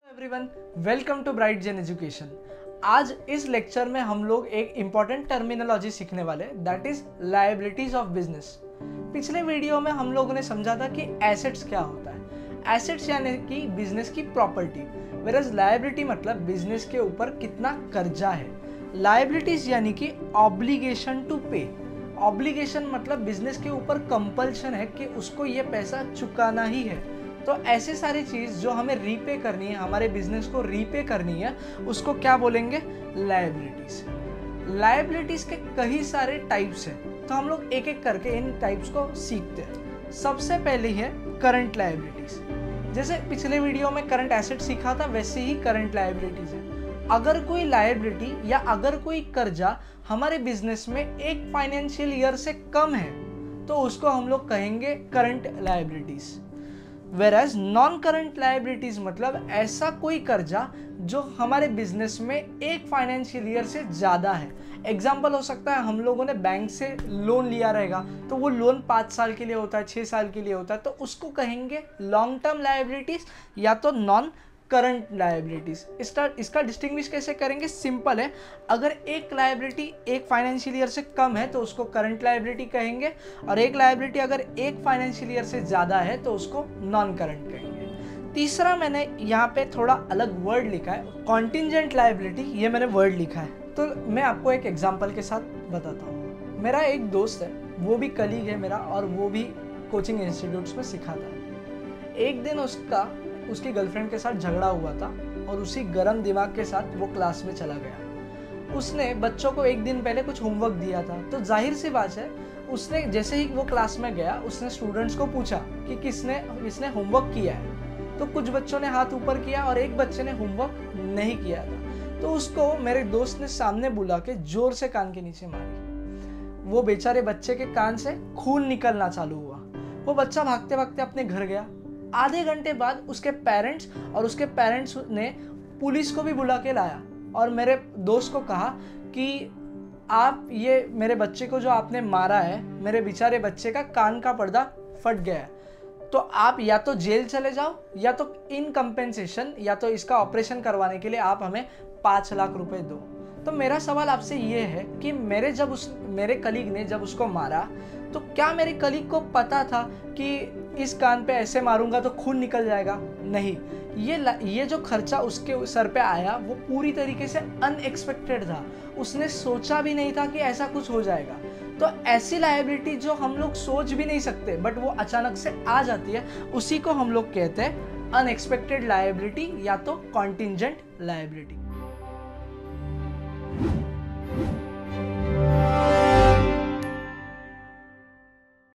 Everyone, welcome to Bright Gen Education. आज इस lecture में हम लोग एक इम्पॉर्टेंट टर्मिनोलॉजी सीखने वाले, that is liabilities of business. पिछले वीडियो में हम लोगों ने समझा था कि एसेट्स क्या होता है। एसेट्स यानी कि बिजनेस की प्रॉपर्टी, वेरएज लायबिलिटी मतलब बिजनेस के ऊपर कितना कर्जा है। लायबिलिटीज यानी कि ऑब्लिगेशन टू पे। ऑब्लिगेशन मतलब बिजनेस के ऊपर कंपल्शन है कि उसको ये पैसा चुकाना ही है। तो ऐसे सारी चीज़ जो हमें रीपे करनी है, हमारे बिजनेस को रीपे करनी है, उसको क्या बोलेंगे? लायबिलिटीज। लायबिलिटीज के कई सारे टाइप्स हैं, तो हम लोग एक एक करके इन टाइप्स को सीखते हैं। सबसे पहले है करंट लायबिलिटीज। जैसे पिछले वीडियो में करंट एसेट सीखा था, वैसे ही करंट लायबिलिटीज है। अगर कोई लायबिलिटी या अगर कोई कर्जा हमारे बिजनेस में एक फाइनेंशियल ईयर से कम है, तो उसको हम लोग कहेंगे current liabilities. वेराज non current liabilities मतलब ऐसा कोई कर्जा जो हमारे बिजनेस में एक फाइनेंशियल ईयर से ज़्यादा है। एग्जाम्पल हो सकता है, हम लोगों ने बैंक से लोन लिया रहेगा, तो वो लोन 5 साल के लिए होता है, 6 साल के लिए होता है, तो उसको कहेंगे लॉन्ग टर्म लायबिलिटीज या तो नॉन करंट लायबिलिटीज। इसका डिस्टिंग्विश कैसे करेंगे? सिंपल है, अगर एक लायबिलिटी एक फाइनेंशियल ईयर से कम है तो उसको करंट लायबिलिटी कहेंगे, और एक लायबिलिटी अगर एक फाइनेंशियल ईयर से ज़्यादा है तो उसको नॉन करंट कहेंगे। तीसरा मैंने यहाँ पे थोड़ा अलग वर्ड लिखा है, कॉन्टिंजेंट लायबिलिटी, ये मैंने वर्ड लिखा है। तो मैं आपको एक एग्जाम्पल के साथ बताता हूँ। मेरा एक दोस्त है, वो भी कलीग है मेरा, और वो भी कोचिंग इंस्टीट्यूट्स में सिखाता है। एक दिन उसकी गर्लफ्रेंड के साथ झगड़ा हुआ था, और उसी गर्म दिमाग के साथ वो क्लास में चला गया। उसने बच्चों को एक दिन पहले कुछ होमवर्क दिया था, तो जाहिर सी बात है, उसने जैसे ही वो क्लास में गया, उसने स्टूडेंट्स को पूछा कि किसने होमवर्क किया है। तो कुछ बच्चों ने हाथ ऊपर किया और एक बच्चे ने होमवर्क नहीं किया था। तो उसको मेरे दोस्त ने सामने बुला के जोर से कान के नीचे मारी। वो बेचारे बच्चे के कान से खून निकलना चालू हुआ। वो बच्चा भागते भागते अपने घर गया। आधे घंटे बाद उसके पेरेंट्स ने पुलिस को भी बुला के लाया, और मेरे दोस्त को कहा कि आप ये मेरे बच्चे को जो आपने मारा है, मेरे बेचारे बच्चे का कान का पर्दा फट गया है, तो आप या तो जेल चले जाओ, या तो इन कंपेंसेशन, या तो इसका ऑपरेशन करवाने के लिए आप हमें 5 लाख रुपए दो। तो मेरा सवाल आपसे ये है कि मेरे कलीग ने जब उसको मारा, तो क्या मेरे कलीग को पता था कि इस कान पे ऐसे मारूंगा तो खून निकल जाएगा? नहीं, ये जो खर्चा उसके सर पे आया वो पूरी तरीके से अनएक्सपेक्टेड था। उसने सोचा भी नहीं था कि ऐसा कुछ हो जाएगा। तो ऐसी लायबिलिटी जो हम लोग सोच भी नहीं सकते, बट वो अचानक से आ जाती है, उसी को हम लोग कहते हैं अनएक्सपेक्टेड लायबिलिटी या तो कॉन्टिंजेंट लायबिलिटी।